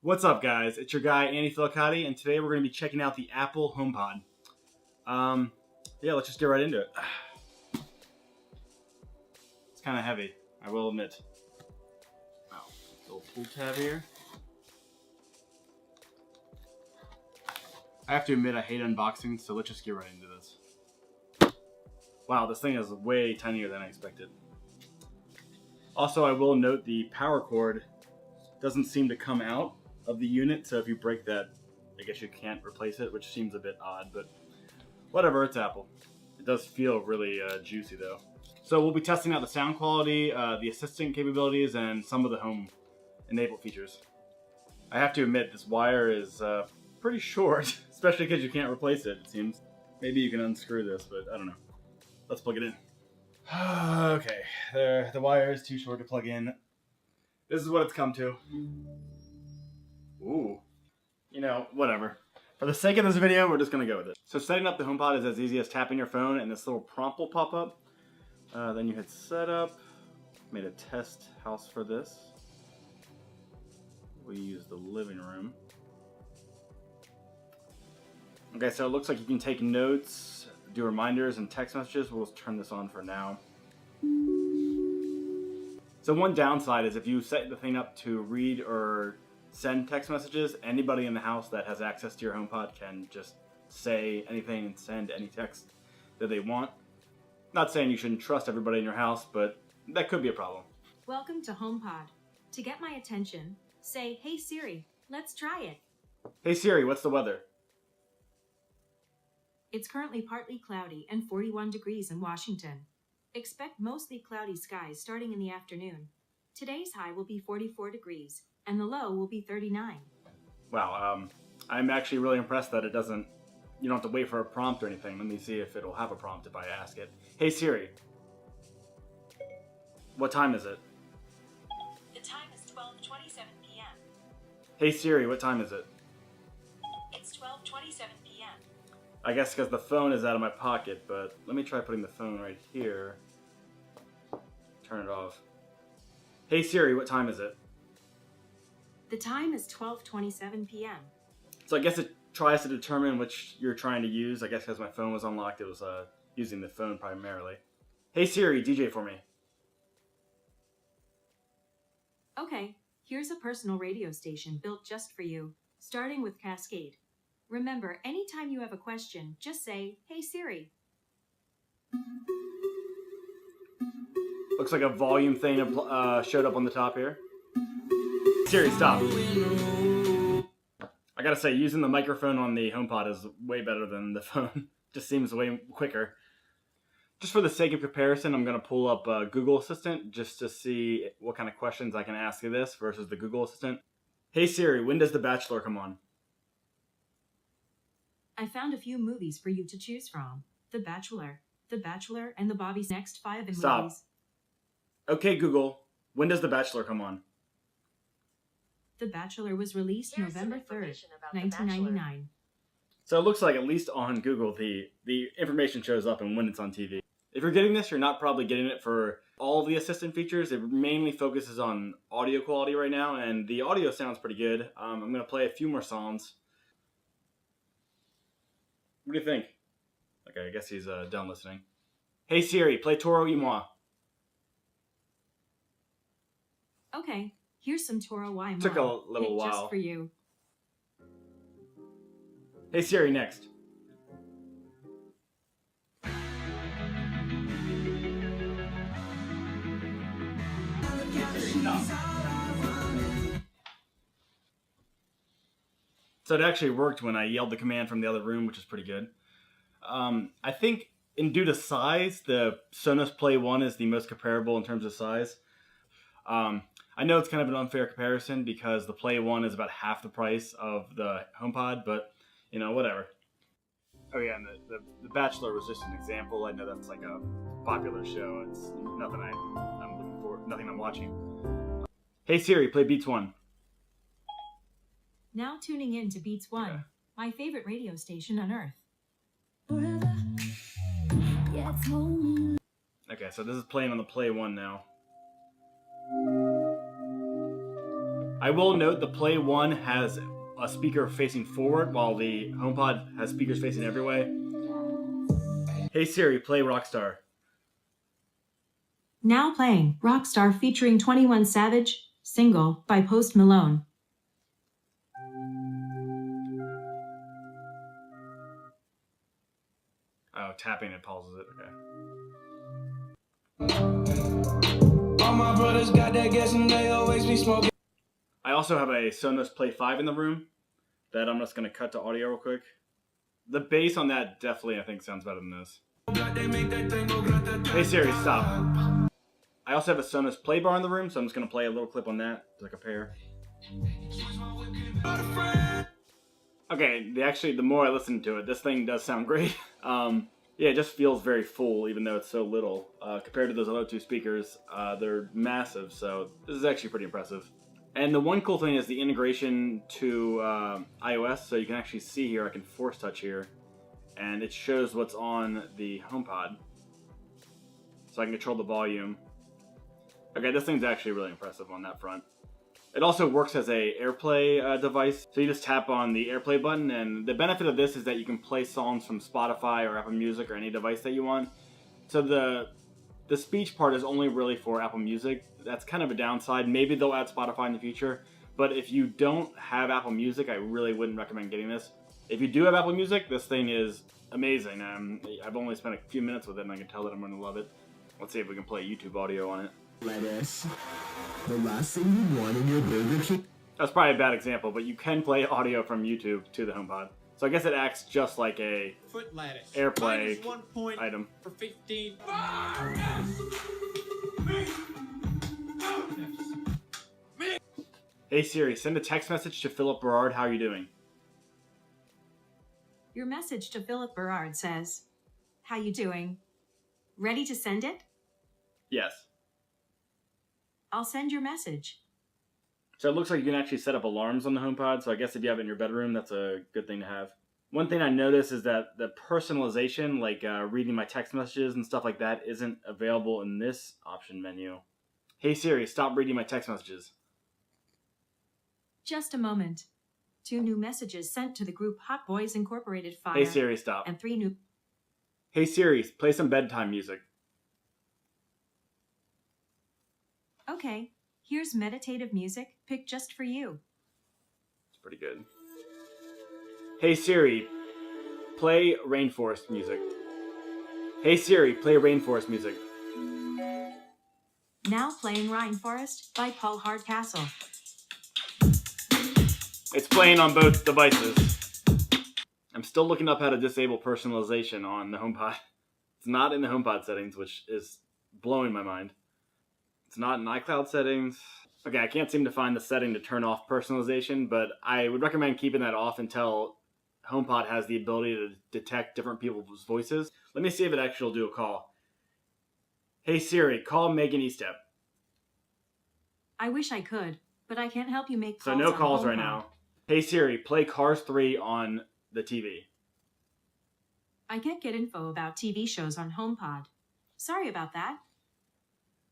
What's up, guys? It's your guy, Andy Feliciotti, and today we're going to be checking out the Apple HomePod. Yeah, let's just get right into it. It's kind of heavy, I will admit. Oh, little pull tab here. I have to admit I hate unboxing, so let's just get right into this. Wow, this thing is way tinier than I expected. Also, I will note the power cord doesn't seem to come out of the unit, so if you break that, I guess you can't replace it, which seems a bit odd, but whatever, it's Apple. It does feel really juicy though. So we'll be testing out the sound quality, the assistant capabilities, and some of the home enabled features. I have to admit, this wire is pretty short, especially because you can't replace it seems. Maybe you can unscrew this, but I don't know. Let's plug it in. Okay, the wire is too short to plug in. This is what it's come to. Ooh. You know, whatever. For the sake of this video, we're just going to go with it. So setting up the HomePod is as easy as tapping your phone and this little prompt will pop up. Then you hit setup. Made a test house for this. We use the living room. Okay, so it looks like you can take notes, do reminders and text messages. We'll turn this on for now. So one downside is if you set the thing up to read or send text messages, anybody in the house that has access to your HomePod can just say anything and send any text that they want. Not saying you shouldn't trust everybody in your house, but that could be a problem. Welcome to HomePod. To get my attention, say, "Hey Siri, let's try it." Hey Siri, what's the weather? It's currently partly cloudy and 41 degrees in Washington. Expect mostly cloudy skies starting in the afternoon. Today's high will be 44 degrees, and the low will be 39. Wow, I'm actually really impressed that you don't have to wait for a prompt or anything. Let me see if it'll have a prompt if I ask it. Hey Siri, what time is it? The time is 12:27 p.m. Hey Siri, what time is it? It's 12:27 p.m. I guess because the phone is out of my pocket, but let me try putting the phone right here. Turn it off. Hey Siri, what time is it? The time is 12:27 p.m. So I guess it tries to determine which you're trying to use. I guess because my phone was unlocked, it was using the phone primarily. Hey Siri, DJ for me. Okay, here's a personal radio station built just for you, starting with Cascade. Remember, anytime you have a question, just say, "Hey Siri." Looks like a volume thing showed up on the top here. Siri, stop. I gotta say, using the microphone on the HomePod is way better than the phone. Just seems way quicker. Just for the sake of comparison, I'm gonna pull up Google Assistant just to see what kind of questions I can ask of this versus the Google Assistant. Hey Siri, when does The Bachelor come on? I found a few movies for you to choose from. The Bachelor, and the Bobby's Next 5 in Stop. movies. Okay Google, when does The Bachelor come on? The Bachelor was released November 3rd, 1999. So it looks like at least on Google, the information shows up and when it's on TV. If you're getting this, you're not probably getting it for all of the assistant features. It mainly focuses on audio quality right now, and the audio sounds pretty good. I'm going to play a few more songs. What do you think? Okay, I guess he's done listening. Hey Siri, play Toro y Moi. Okay, here's some Toro y Moi. Took a little while. Just for you. Hey Siri, next. So it actually worked when I yelled the command from the other room, which is pretty good. I think due to size, the Sonos Play 1 is the most comparable in terms of size. I know it's kind of an unfair comparison because the Play 1 is about half the price of the HomePod, but you know, whatever. Oh yeah, and the Bachelor was just an example. I know that's like a popular show. It's nothing I'm looking for, nothing I'm watching. Hey Siri, play Beats 1. Now tuning in to Beats 1, Okay. My favorite radio station on Earth. Okay, so this is playing on the Play 1 now. I will note the Play 1 has a speaker facing forward, while the HomePod has speakers facing every way. Hey Siri, play Rockstar. Now playing Rockstar featuring 21 Savage, Single by Post Malone. Oh, tapping it pauses it. Okay. All my brothers got that gas and they always be smoking. I also have a Sonos Play 5 in the room that I'm just going to cut to audio real quick. The bass on that definitely, I think, sounds better than this. Hey Siri, stop. I also have a Sonos Play bar in the room, so I'm just going to play a little clip on that to compare. Okay, the more I listen to it, this thing does sound great. Yeah, it just feels very full, even though it's so little. Compared to those other two speakers, they're massive, so this is actually pretty impressive. And the one cool thing is the integration to iOS, so you can actually see here, I can force touch here, and it shows what's on the HomePod. So I can control the volume. Okay, this thing's actually really impressive on that front. It also works as a AirPlay device, so you just tap on the AirPlay button, and the benefit of this is that you can play songs from Spotify or Apple Music or any device that you want. So the speech part is only really for Apple Music. That's kind of a downside. Maybe they'll add Spotify in the future, but if you don't have Apple Music, I really wouldn't recommend getting this. If you do have Apple Music, this thing is amazing. I've only spent a few minutes with it, and I can tell that I'm going to love it. Let's see if we can play YouTube audio on it. Lettuce. The last thing you want in your Burger King. That's probably a bad example, but you can play audio from YouTube to the HomePod. So I guess it acts just like a foot lattice. AirPlay -1 point item. for 15. Hey Siri, send a text message to Philip Berard. How are you doing? Your message to Philip Berard says, "How you doing? Ready to send it? Yes. I'll send your message." So it looks like you can actually set up alarms on the HomePod, so I guess if you have it in your bedroom, that's a good thing to have. One thing I noticed is that the personalization, like reading my text messages and stuff like that, isn't available in this option menu. Hey Siri, stop reading my text messages. Just a moment. 2 new messages sent to the group Hot Boys Incorporated Fire. Hey Siri, stop. And 3 new... Hey Siri, play some bedtime music. Okay, here's meditative music picked just for you. It's pretty good. Hey Siri, play rainforest music. Hey Siri, play rainforest music. Now playing Rainforest by Paul Hardcastle. It's playing on both devices. I'm still looking up how to disable personalization on the HomePod. It's not in the HomePod settings, which is blowing my mind. It's not in iCloud settings. Okay, I can't seem to find the setting to turn off personalization, but I would recommend keeping that off until HomePod has the ability to detect different people's voices. Let me see if it actually will do a call. Hey Siri, call Megan Estep. I wish I could, but I can't help you make So calls. no on calls HomePod. right now. Hey Siri, play Cars 3 on the TV. I can't get info about TV shows on HomePod. Sorry about that.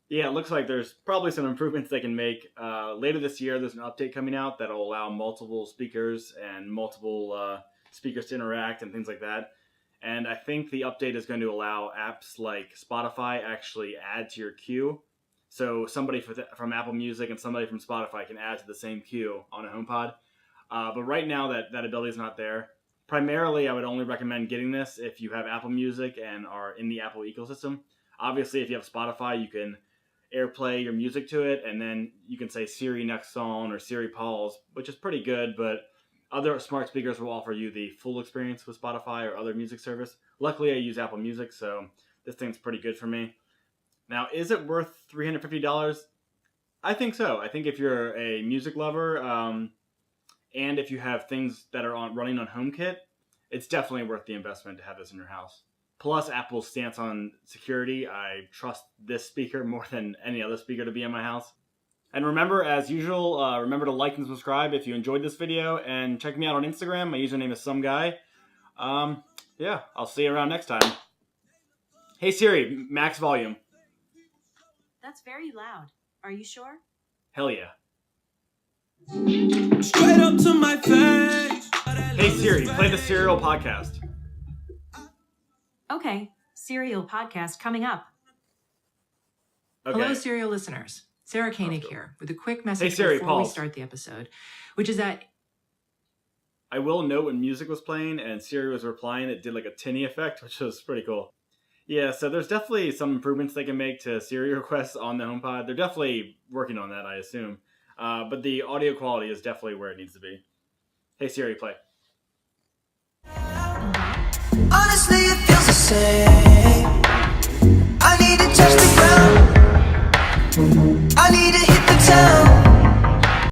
Yeah, it looks like there's probably some improvements they can make. Later this year, there's an update coming out that'll allow multiple speakers and multiple speakers to interact and things like that. And I think the update is going to allow apps like Spotify actually add to your queue. So somebody from Apple Music and somebody from Spotify can add to the same queue on a HomePod. But right now, that ability is not there. Primarily, I would only recommend getting this if you have Apple Music and are in the Apple ecosystem. Obviously, if you have Spotify, you can AirPlay your music to it, and then you can say Siri next song or Siri pause, which is pretty good, but other smart speakers will offer you the full experience with Spotify or other music service. Luckily, I use Apple Music, so this thing's pretty good for me. Now, is it worth $350? I think so. I think if you're a music lover, and if you have things that are running on HomeKit, it's definitely worth the investment to have this in your house. Plus, Apple's stance on security, I trust this speaker more than any other speaker to be in my house. And remember, as usual, remember to like and subscribe if you enjoyed this video, and check me out on Instagram. My username is someguy. Yeah, I'll see you around next time. Hey Siri, max volume. That's very loud. Are you sure? Hell yeah. Straight up to my face. Hey Siri, play the Serial podcast. Okay, Serial podcast coming up. Okay. Hello, Serial listeners. Sarah Koenig here with a quick message Siri, before we pause. start the episode, which is that I will note when music was playing and Siri was replying, it did like a tinny effect, which was pretty cool. Yeah, so there's definitely some improvements they can make to Siri requests on the HomePod. They're definitely working on that, I assume. But the audio quality is definitely where it needs to be. Hey Siri, play. Honestly,